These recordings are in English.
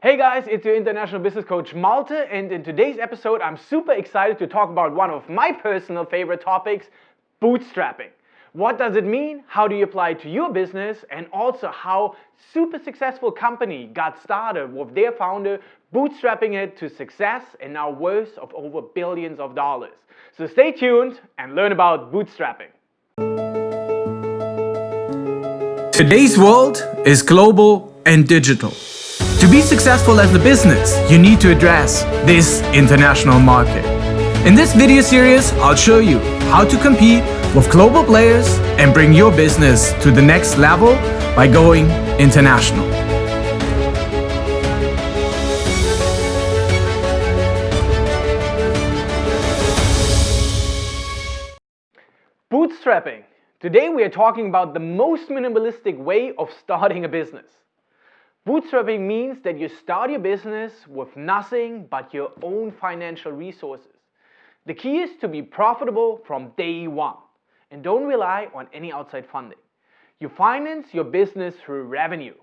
Hey guys, it's your international business coach Malte, and in today's episode I'm super excited to talk about one of my personal favorite topics, bootstrapping. What does it mean? How do you apply it to your business? And also how super successful company got started with their founder bootstrapping it to success and now worth of over billions of dollars. So stay tuned and learn about bootstrapping. Today's world is global and digital. To be successful as a business, you need to address this international market. In this video series, I'll show you how to compete with global players and bring your business to the next level by going international. Bootstrapping. Today we are talking about the most minimalistic way of starting a business. Bootstrapping means that you start your business with nothing but your own financial resources. The key is to be profitable from day one and don't rely on any outside funding. You finance your business through revenue.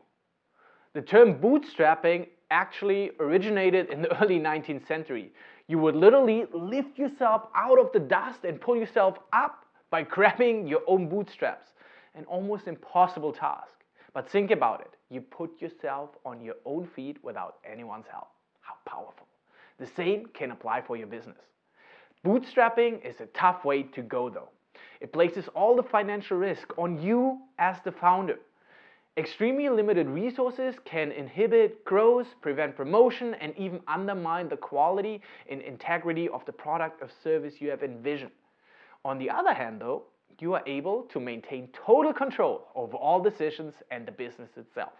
The term bootstrapping actually originated in the early 19th century. You would literally lift yourself out of the dust and pull yourself up by grabbing your own bootstraps. An almost impossible task. But think about it. You put yourself on your own feet without anyone's help. How powerful. The same can apply for your business. Bootstrapping is a tough way to go though. It places all the financial risk on you as the founder. Extremely limited resources can inhibit growth, prevent promotion, and even undermine the quality and integrity of the product or service you have envisioned. On the other hand though, you are able to maintain total control over all decisions and the business itself.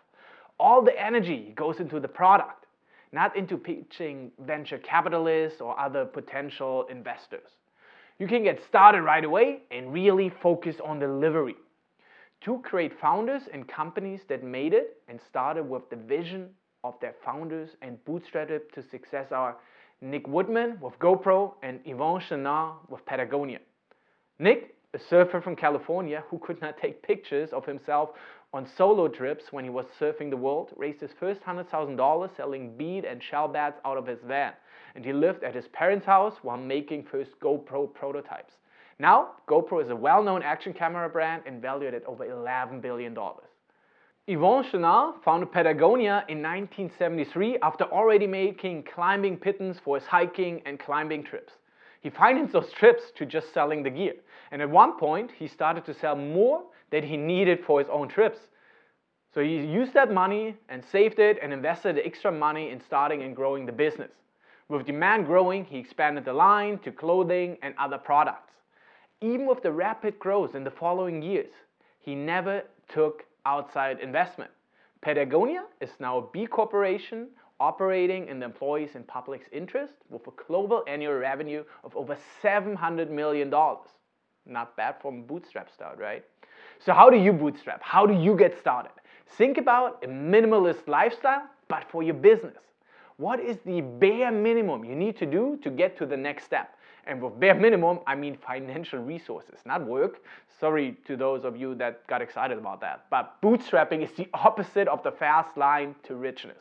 All the energy goes into the product, not into pitching venture capitalists or other potential investors. You can get started right away and really focus on delivery. Two great founders and companies that made it and started with the vision of their founders and bootstrapped it to success are Nick Woodman with GoPro and Yvon Chouinard with Patagonia. Nick, a surfer from California who could not take pictures of himself on solo trips when he was surfing the world, raised his first $100,000 selling bead and shell bats out of his van, and he lived at his parents' house while making first GoPro prototypes. Now, GoPro is a well-known action camera brand and valued at over $11 billion. Yvon Chouinard founded Patagonia in 1973 after already making climbing pittance for his hiking and climbing trips. He financed those trips to just selling the gear. And at one point, he started to sell more than he needed for his own trips. So he used that money and saved it and invested the extra money in starting and growing the business. With demand growing, he expanded the line to clothing and other products. Even with the rapid growth in the following years, he never took outside investment. Patagonia is now a B Corporation operating in the employees and public's interest with a global annual revenue of over $700 million. Not bad from a bootstrap start, right? So how do you bootstrap? How do you get started? Think about a minimalist lifestyle, but for your business. What is the bare minimum you need to do to get to the next step? And with bare minimum, I mean financial resources, not work. Sorry to those of you that got excited about that. But bootstrapping is the opposite of the fast line to richness.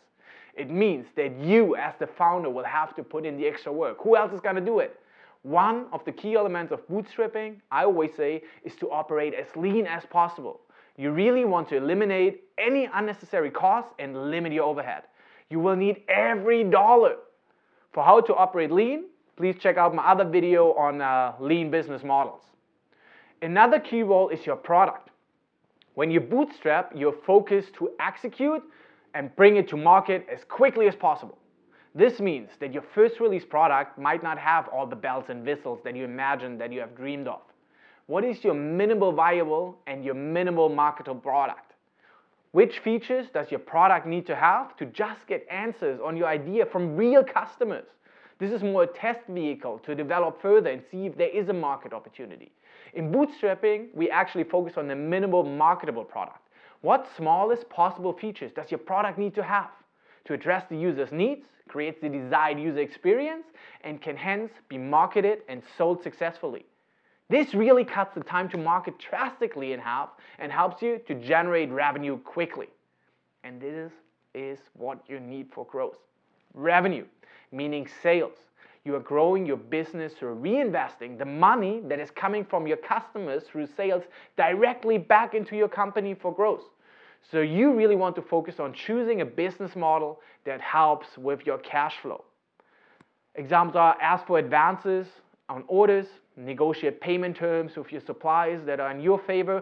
It means that you as the founder will have to put in the extra work. Who else is going to do it? One of the key elements of bootstrapping, I always say, is to operate as lean as possible. You really want to eliminate any unnecessary costs and limit your overhead. You will need every dollar. For how to operate lean, please check out my other video on lean business models. Another key role is your product. When you bootstrap, you're focused to execute and bring it to market as quickly as possible. This means that your first release product might not have all the bells and whistles that you imagine that you have dreamed of. What is your minimal viable and your minimal marketable product? Which features does your product need to have to just get answers on your idea from real customers? This is more a test vehicle to develop further and see if there is a market opportunity. In bootstrapping, we actually focus on the minimal marketable product. What smallest possible features does your product need to have to address the user's needs, creates the desired user experience, and can hence be marketed and sold successfully? This really cuts the time to market drastically in half and helps you to generate revenue quickly. And this is is what you need for growth. Revenue, meaning sales. You are growing your business through reinvesting the money that is coming from your customers through sales directly back into your company for growth. So you really want to focus on choosing a business model that helps with your cash flow. Examples are ask for advances on orders, negotiate payment terms with your suppliers that are in your favor,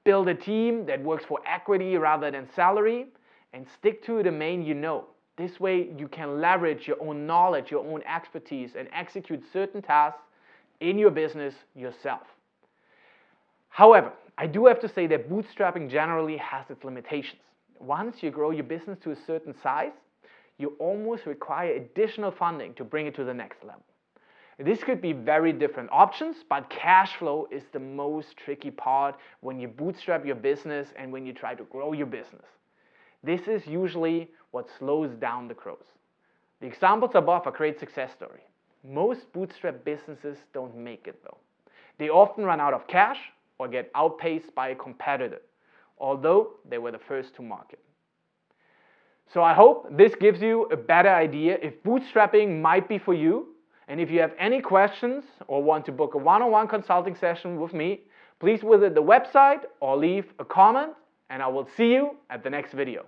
build a team that works for equity rather than salary, and stick to the domain you know. This way you can leverage your own knowledge, your own expertise, and execute certain tasks in your business yourself. However, I do have to say that bootstrapping generally has its limitations. Once you grow your business to a certain size, you almost require additional funding to bring it to the next level. This could be very different options, but cash flow is the most tricky part when you bootstrap your business and when you try to grow your business. This is usually what slows down the growth. The examples above are great success stories. Most bootstrap businesses don't make it though. They often run out of cash or get outpaced by a competitor, although they were the first to market. So I hope this gives you a better idea if bootstrapping might be for you. And if you have any questions or want to book a one-on-one consulting session with me, please visit the website or leave a comment, and I will see you at the next video.